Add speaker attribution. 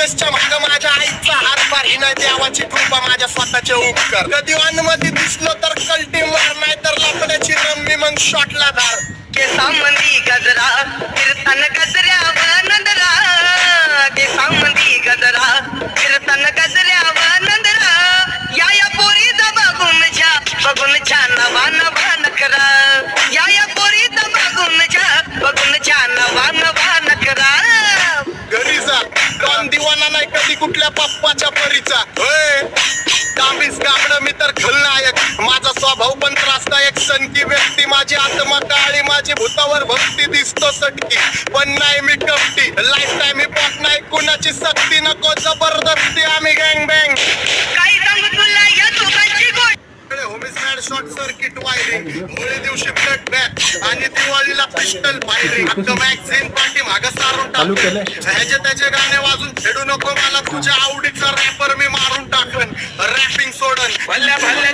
Speaker 1: एमएसच्या माग माझ्या आईचा हातभार ही नाही देवाची कृपा माझ्या स्वतःचे उपकार कधी मध्ये दिसलो तर कल्टी मार नाही तर लाकडाची रम्मी मग शॉटला धार
Speaker 2: केसांमंदी गजरा कीर्तन गजऱ्यावर नंदरा केसांमंदी गजरा कीर्तन गजऱ्यावर नंदरा या पोरीचा बघून छान नवा नवा नखरा या पोरीचा बघून छान नवा नवा नखरा
Speaker 1: घरी जा कोण दिवाना नाही कधी कुठल्या पप्पाच्या परीचा होय कामीच गाबड मी तर खलनायक माझा स्वभाव पण त्रासदायक सनकी व्यक्ती माझी आत्मा काळी माझी भूतावर भक्ती दिसतो सटकी पण नाही मी कपटी लाईफ टाइम ही पॉट नाही कुणाची सक्ती नको जबरदस्ती आम्ही गँग बँग
Speaker 2: काही सांगू तुला या दोघांची गोष्ट
Speaker 1: शॉर्ट सर्किट वायरिंग होळी दिवशी ब्लड बॅग आणि दिवाळीला पिस्टल फायरिंग हक्क मॅगझिन पाठी मागं सारून टाकलं ह्याचे त्याचे गाणे वाजून खेळू नको मला तुझ्या आवडीचा रॅपर मी मारून टाकन रॅपिंग सोडन भल्या भल्या